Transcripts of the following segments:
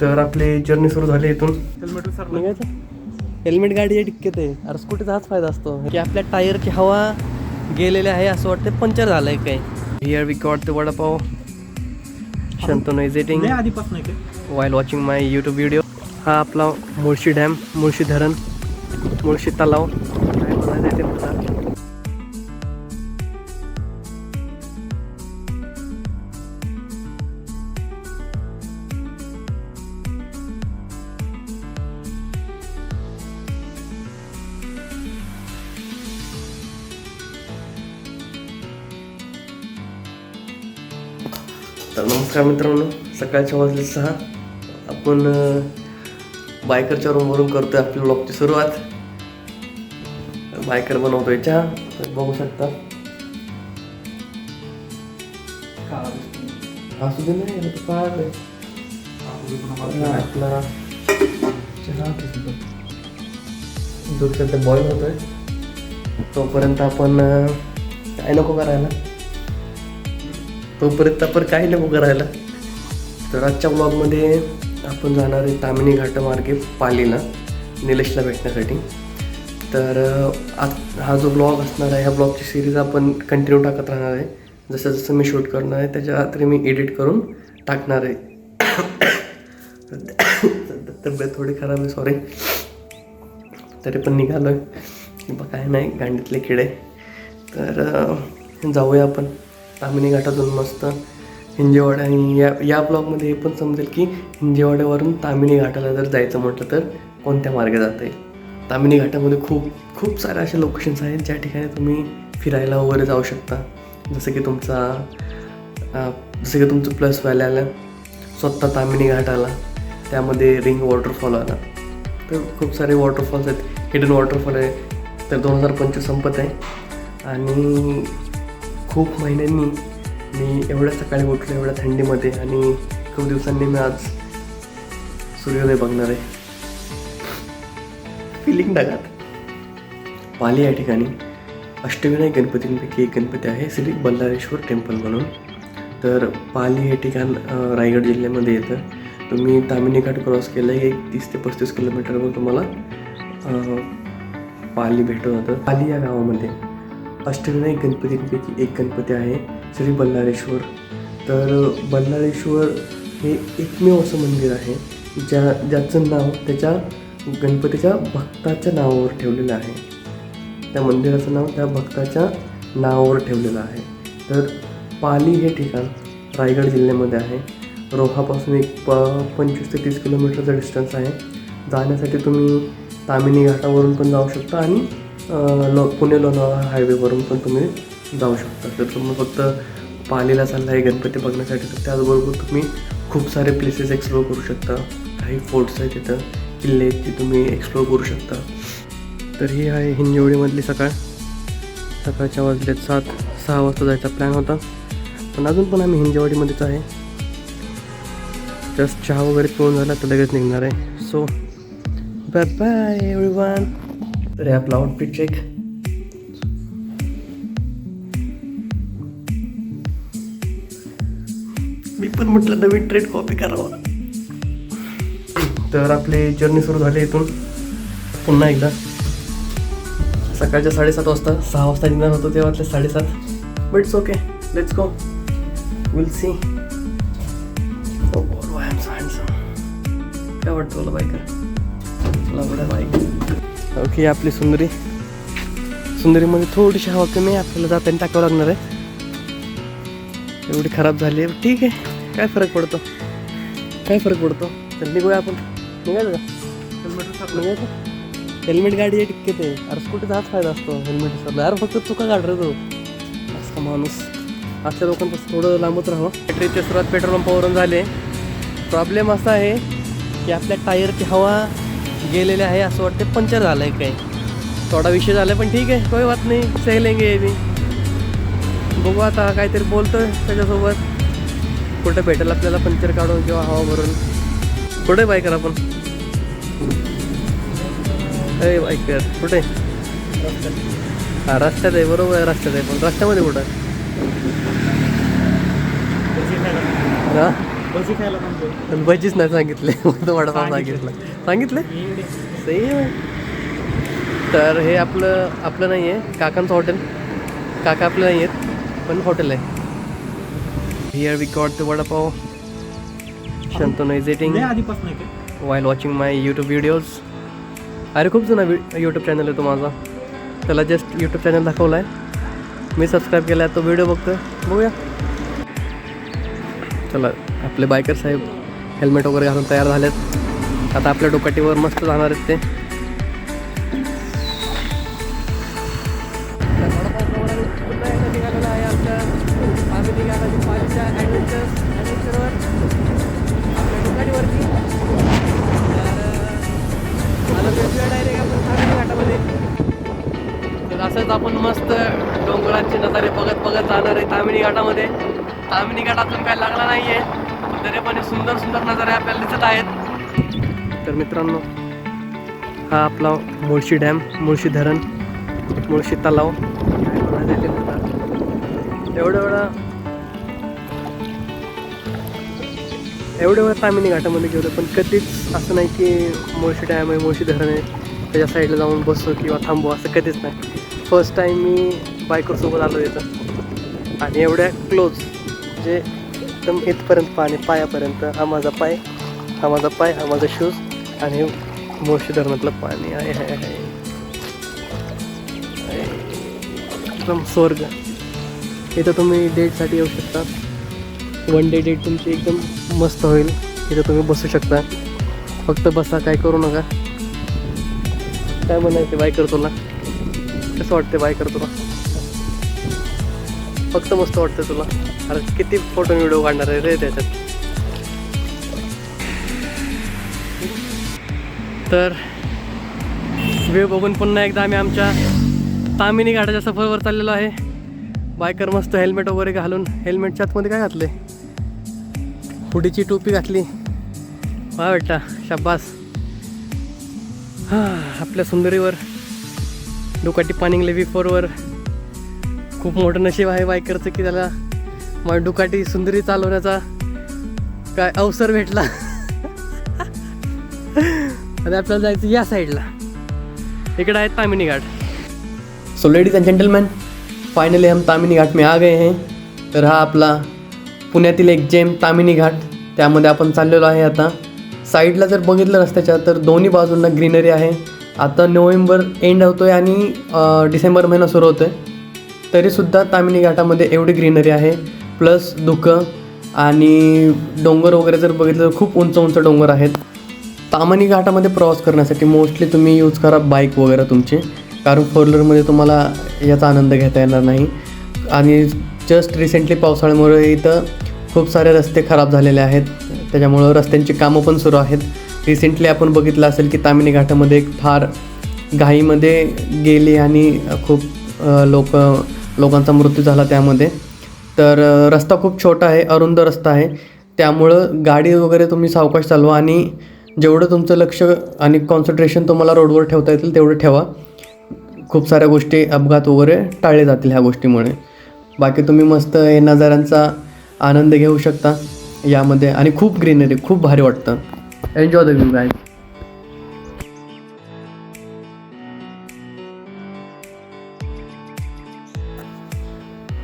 तर आपली जर्नी सुरू झाली इथून. हेल्मेट गाडी डिक्कीत आहे. अरे स्कूटीचा हाच फायदा असतो की आपल्या टायरची हवा गेलेली आहे असं वाटतं पंक्चर झालंय काय. Here we got the vada pav. Shantanu is eating while watching my YouTube video. हा आपला मुळशी डॅम, मुळशी धरण, मुळशी तलाव काय म्हणायचं ते मला. तर नमस्कार मित्रांनो, सकाळच्या वाजले 6. आपण बायकरच्या रूमवरून करतोय आपल्या ब्लॉगची सुरुवात. बायकर बनवतोय चहा, तर बघू शकता. असू दे नाही काय आपला चहा दूध सध्या बॉईल होतोय. तोपर्यंत आपण काय नको करायला, तोपर्यंत आपण काही नको करायला. तर आजच्या ब्लॉगमध्ये आपण जाणार आहे तामिनी घाटामार्गे पालीला, निलेशला भेटण्यासाठी. तर आज हा जो ब्लॉग असणार आहे, ह्या ब्लॉगची सिरीज आपण कंटिन्यू टाकत राहणार आहे. जसं जसं मी शूट करणार आहे त्याच्या तरी मी एडिट करून टाकणार आहे. तब्येत थोडी खराब आहे, सॉरी. तरी पण निघालो आहे की बा काय नाही, गांडीतले किडे. तर जाऊया आपण तामिनी घाटातून मस्त हिंजेवाडा. आणि या ब्लॉगमध्ये हे पण समजेल की हिंजेवाड्यावरून तामिनी घाटाला जर जायचं म्हटलं तर कोणत्या मार्गे जाता येईल. तामिनी घाटामध्ये खूप सारे असे लोकेशन्स आहेत ज्या ठिकाणी तुम्ही फिरायला वगैरे जाऊ शकता. जसं की तुमचं प्लस व्हॅली आलं, स्वतः तामिनी घाट आला, त्यामध्ये रिंग वॉटरफॉल आला. तर खूप सारे वॉटरफॉल्स आहेत, हिडन वॉटरफॉल आहे. तर 2025 संपत आहे आणि खूप महिन्यांनी मी एवढ्या सकाळी उठलो, एवढ्या थंडीमध्ये, आणि खूप दिवसांनी मी आज सूर्योदय बघणार आहे. फिलिंग ढगात. पाली या ठिकाणी अष्टविनायक गणपतींपैकी एक गणपती आहे, श्री बल्लाळेश्वर टेम्पल म्हणून. तर पाली हे ठिकाण रायगड जिल्ह्यामध्ये येतं. तुम्ही तामिनी घाट क्रॉस केलं की 30 ते 35 किलोमीटरवर तुम्हाला पाली भेटत होतं. पाली या गावामध्ये अष्टविनायक गणपतींपैकी एक गणपती आहे, श्री बल्लाळेश्वर. तर बल्लाळेश्वर हे एकमेव असं मंदिर आहे ज्याचं नाव त्याच्या गणपतीच्या भक्ताच्या नावावर ठेवलेलं आहे. त्या मंदिराचं नाव त्या भक्ताच्या नावावर ठेवलेलं आहे. तर पाली हे ठिकाण रायगड जिल्ह्यामध्ये आहे. रोहापासून एक 25 ते 30 किलोमीटरचा डिस्टन्स आहे. जाण्यासाठी तुम्ही तामिनी घाटावरून पण जाऊ शकता आणि पुणे लोणावळा हायवेवरून पण तुम्ही जाऊ शकता. तर तुम्ही फक्त पालीला चालला आहे गणपती बघण्यासाठी, तर त्याचबरोबर तुम्ही खूप सारे प्लेसेस एक्सप्लोर करू शकता. काही फोर्ट्स आहेत तिथं, किल्ले आहेत, ते तुम्ही एक्सप्लोर करू शकता. तर ही आहे हिंजवडीमधली सकाळ. सकाळच्या वाजलेत 7. 6 वाजता जायचा प्लॅन होता, पण अजून पण आम्ही हिंजवडीमध्येच आहे. जस्ट चहा वगैरे पिऊन झाला तर लगेच निघणार आहे. So bye bye everyone. तर आपला आउटफिट चेक. मी पण म्हटलं नवीन ट्रेंड कॉपी करावा. तर आपली जर्नी सुरू झाली इथून पुन्हा एकदा. सकाळच्या 7:30 वाजता, 6 वाजता निघणार होतो तेव्हातले 7:30. But it's okay, let's go, will see. काय वाटतं तुला बायकर? तुला बरं बाईक. ओके, आपली सुंदरीमध्ये थोडीशी हवा कमी आहे, आपल्याला जाताना टाकावं लागणार आहे. एवढी खराब झाली आहे, ठीक आहे, काय फरक पडतो. तर निघूया आपण. निघायचं का? हेल्मेट गाडी आहे टिक्केत आहे. अरे स्कूटीचा हाच फायदा असतो हेल्मेट सर. अरे फक्त चुका काढ रे तो असा माणूस. अशा लोकांपासून थोडं लांबच राहावं. ट्रेनची सुरुवात पेट्रोल पंपावरून झाली. प्रॉब्लेम असा आहे की आपल्या टायरची हवा गेलेले आहे असं वाटतं पंक्चर झालं आहे काय. थोडा विषय झाला पण ठीक आहे, कोई बात नाही, सहेलेंगे मी. बघू आता काहीतरी बोलतोय त्याच्यासोबत, कुठं भेटेल आपल्याला पंक्चर काढून किंवा हवा भरून. कुठे बाईकर आपण? अरे बाईकर कुठे? हा रस्त्यात आहे, बरोबर आहे, रस्त्यात आहे. पण रस्त्यामध्ये कुठं? हां भजी खायला म्हणतो. पण भजीच नाही सांगितले, फक्त वडापाव सांगितलं. सांगितलं सही आहे. तर हे आपलं नाही आहे, काकांचं हॉटेल. काका आपलं नाही आहेत पण हॉटेल आहे. Here we got the vada pav. Shantanu is eating आधीपासून आहे while watching my YouTube videos. अरे खूप जुना यूट्यूब चॅनल आहे तो माझा. त्याला जस्ट यूट्यूब चॅनल दाखवला आहे, मी सबस्क्राईब केला आहे, तो व्हिडिओ बघतोय. बघूया. चला, आपले बायकर साहेब हेल्मेट वगैरे घालून तयार झालेत. आता आपल्या डोकाटीवर मस्त जाणार आहेत ते. निघालेला आहे आमच्या फॅमिली घाटाची पाचच्या ॲडव्हेंचरवर आपल्या डोकाटीवरती. तर मला भेटूया डायरेक्ट आपण फॅमिली घाटामध्ये. तर असंच आपण मस्त डोंगरांचे नजारे बघत बघत जाणार आहे तामिनी घाटामध्ये. तामिनी घाट अजून काय लागला नाही आहे, तरी पण सुंदर सुंदर नजारे आपल्याला दिसत आहेत. तर मित्रांनो, हा आपला मुळशी डॅम, मुळशी धरण, मुळशी तलाव एवढ्या वेळा तामिनी घाटामध्ये गेलो, पण कधीच असं नाही की मुळशी डॅम आहे, मुळशी धरण आहे, त्याच्या साईडला जाऊन बसू किंवा थांबू, असं कधीच नाही. फर्स्ट टाईम मी बायकरसोबत आलो इथं, आणि एवढ्या क्लोज, जे एकदम इथपर्यंत पाणी, पायापर्यंत. हा माझा पाय, हा माझा पाय, हा माझा शूज, आणि मुळशी धरणातलं पाणी आहे. एकदम स्वर्ग. इथं तुम्ही डेटसाठी येऊ शकता. वन डे डेट तुमची एकदम मस्त होईल. इथं तुम्ही बसू शकता. फक्त बसा, काय करू नका. काय म्हणायचं बायकर तुला? कसं वाटते बायकर तुला? फक्त मस्त वाटतं तुला? अरे किती फोटो व्हिडिओ काढणार आहे रे त्याच्यात. तर वेळ बघून पुन्हा एकदा आम्ही आमच्या तामिनी घाटाच्या सफरवर चाललेलो आहे. बायकर मस्त हेल्मेट वगैरे घालून, हेल्मेटच्या आतमध्ये काय घातले? हुडीची टोपी घातली. वा बेटा, शाबास. हां, आपल्या सुंदरीवर, डोकाटी पानिंगले V4वर खूप मोठं नशीब आहे बायकरचं की त्याला माझी डुकाटी सुंदरी चालवण्याचा काय अवसर भेटला. आणि आपल्याला जायचं या साईडला. इकडे आहे Tamini Ghat. So ladies and gentleman, finally हम तामिनी घाट में आ गए हैं. तर हा आपला पुण्यातील एक जेम तामिनी घाट, त्यामध्ये आपण चाललेलो आहे. आता साईडला जर बघितलं रस्त्याच्या, तर दोन्ही बाजूंना ग्रीनरी आहे. आता नोव्हेंबर एंड होतो आहे आणि डिसेंबर महिना सुरू होतो आहे, तरीसुद्धा तामिनी घाटामध्ये एवढी ग्रीनरी आहे. प्लस धुकं आणि डोंगर वगैरे जर बघितलं तर खूप उंच उंच डोंगर आहेत. तामिनी घाटामध्ये प्रवास करण्यासाठी मोस्टली तुम्ही यूज करा बाईक वगैरे तुमची, कारण फोर व्हीलरमध्ये तुम्हाला याचा आनंद घेता येणार नाही. आणि जस्ट रिसेंटली पावसाळ्यामुळे इथं खूप सारे रस्ते खराब झालेले आहेत, त्याच्यामुळं रस्त्यांची कामं पण सुरू आहेत. रिसेंटली आपण बघितलं असेल की तामिनी घाटामध्ये एक थार घाईमध्ये गेली आणि खूप लोकांचा मृत्यू झाला त्यामध्ये. तर रस्ता खूप छोटा आहे, अरुंद रस्ता आहे, त्यामुळं गाडी वगैरे तुम्ही सावकाश चालवा आणि जेवढं तुमचं लक्ष आणि कॉन्सन्ट्रेशन तुम्हाला रोडवर ठेवता येतील तेवढं ठेवा. खूप साऱ्या गोष्टी, अपघात वगैरे टाळले जातील ह्या गोष्टीमुळे. बाकी तुम्ही मस्त हे नजाऱ्यांचा आनंद घेऊ शकता यामध्ये, आणि खूप ग्रीनरी, खूप भारी वाटतं. Enjoy the view guys.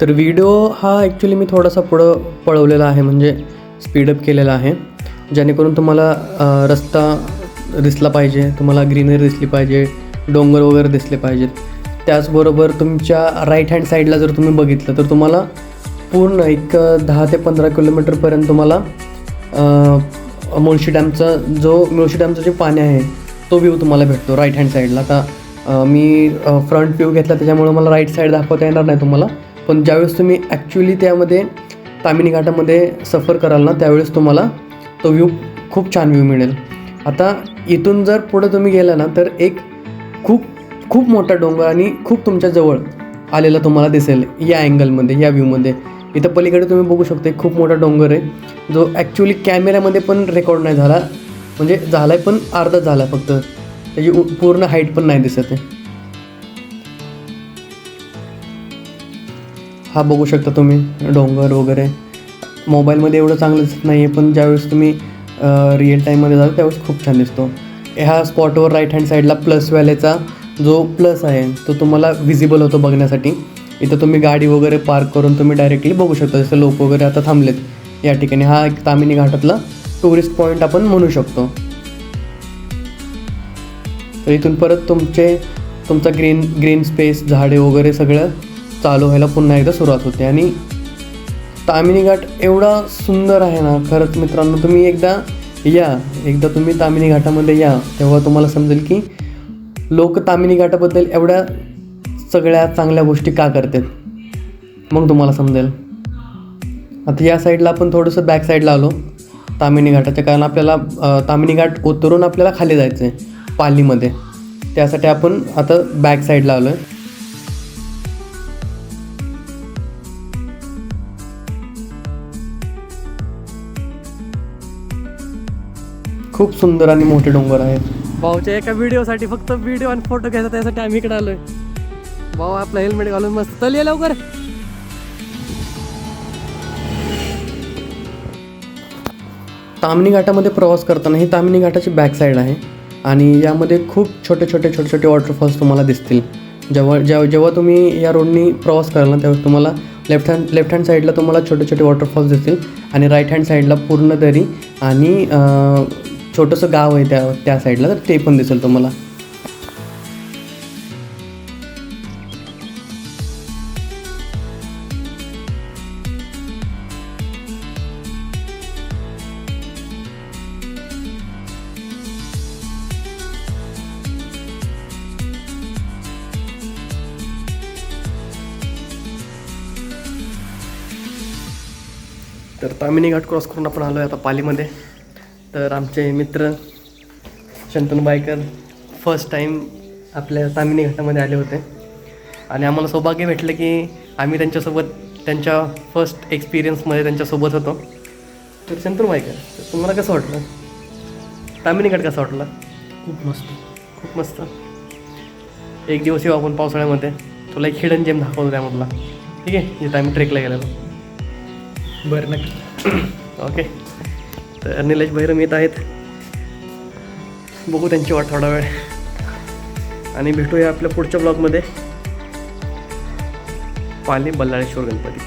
तर व्हिडिओ हा ॲक्च्युली मी थोडासा पुढं पळवलेला आहे, म्हणजे स्पीडअप केलेला आहे, जेणेकरून तुम्हाला रस्ता दिसला पाहिजे, तुम्हाला ग्रीनरी दिसली पाहिजे, डोंगर वगैरे दिसले पाहिजेत. त्याचबरोबर तुमच्या राईट हँड साईडला जर तुम्ही बघितलं तर तुम्हाला पूर्ण एक 10 ते 15 किलोमीटरपर्यंत तुम्हाला मुळशी डॅमचं जे पाणी आहे तो व्ह्यू तुम्हाला भेटतो राईट हँड साईडला. आता मी फ्रंट व्ह्यू घेतला त्याच्यामुळे मला राईट साईड दाखवता येणार नाही तुम्हाला, पण ज्यावेळेस तुम्ही ॲक्च्युली त्यामध्ये तामिनी घाटामध्ये सफर कराल ना, त्यावेळेस तुम्हाला तो व्ह्यू, खूप छान व्ह्यू मिळेल. आता इथून जर पुढं तुम्ही गेला ना, तर एक खूप मोठा डोंगर आणि खूप तुमच्या जवळ आलेला तुम्हाला दिसेल या अँगलमध्ये, या व्ह्यूमध्ये. इथं पलीकडे तुम्ही बघू शकता एक खूप मोठा डोंगर आहे, जो ॲक्च्युली कॅमेऱ्यामध्ये पण रेकॉर्ड नाही झाला, म्हणजे झाला आहे पण अर्धा झाला, फक्त त्याची पूर्ण हाईट पण नाही दिसत आहे. हा बघू शकता तुम्ही डोंगर वगैरे, मोबाईलमध्ये एवढं चांगलं दिसत नाही आहे, पण ज्यावेळेस तुम्ही रिअल टाईममध्ये जाता त्यावेळेस खूप छान दिसतो. ह्या स्पॉटवर राईट हँड साईडला प्लस वाल्याचा जो प्लस आहे तो तुम्हाला विजिबल होतो बघण्यासाठी. इथं तुम्ही गाडी वगैरे पार्क करून तुम्ही डायरेक्टली बघू शकता. जसं लोक वगैरे आता थांबलेत या ठिकाणी. हा एक तामिनी घाटातला टुरिस्ट पॉईंट आपण म्हणू शकतो. तर इथून परत तुमचा ग्रीन स्पेस, झाडे वगैरे सगळं चालू व्हायला पुन्हा एकदा सुरुवात होते. आणि तामिनी घाट एवढा सुंदर आहे ना खरंच मित्रांनो. तुम्ही एकदा तुम्ही तामिनी घाटामध्ये या, तेव्हा तुम्हाला समजेल की लोक तामिनी घाटाबद्दल एवढ्या सगळ्या चांगल्या गोष्टी का करतात, मग तुम्हाला समजेल. आता या साईडला आपण थोडंसं बॅक साईडला आलो तामिनी घाटाच्या, कारण आपल्याला तामिनी घाट उतरून आपल्याला खाली जायचं आहे पालीमध्ये. त्यासाठी आपण आता बॅक साईडला आलो आहे. खूप सुंदर आणि मोठे डोंगर आहेत. भाऊच्या एका व्हिडिओसाठी फक्त व्हिडिओ आणि फोटो घ्यायचा, त्यासाठी आम्ही इकडे आलोय. भाऊ आपला हेल्मेट घालून मस्त चल ये लवकर. तामिनी घाटामध्ये प्रवास करताना ही तामिनी घाटाची बॅक साईड आहे आणि यामध्ये खूप छोटे वॉटरफॉल्स तुम्हाला दिसतील. जेव्हा तुम्ही या रोडनी प्रवास कराल ना, तेव्हा तुम्हाला लेफ्ट हँड साईडला तुम्हाला छोटे वॉटरफॉल्स दिसतील आणि राईट हँड साईडला पूर्ण दरी आणि छोटंसं गाव आहे त्या साईडला, तर ते पण दिसेल तुम्हाला. तर तामिनी घाट क्रॉस करून आपण आलो आहे आता पालीमध्ये. तर आमचे मित्र शंतनू बायकर फर्स्ट टाईम आपल्या तामिनी घाटामध्ये आले होते आणि आम्हाला सौभाग्य भेटलं की आम्ही त्यांच्या फर्स्ट एक्सपिरियन्समध्ये त्यांच्यासोबत होतो. तर शंतनू बायकर, तुम्हाला कसं वाटलं तामिनी घाट, कसा वाटला? खूप मस्त. एक दिवस येऊ आपण पावसाळ्यामध्ये, तुला एक हिडन जेम दाखवतो त्यामधला, ठीक आहे, जिथं आम्ही ट्रेकला गेलेलो. बरं नक्की. ओके. तर निलेश भैरम येत आहेत, बघू त्यांची वाट थोडा वेळ आणि भेटूया आपल्या पुढच्या ब्लॉगमध्ये. पाली बल्लाळेश्वर गणपती.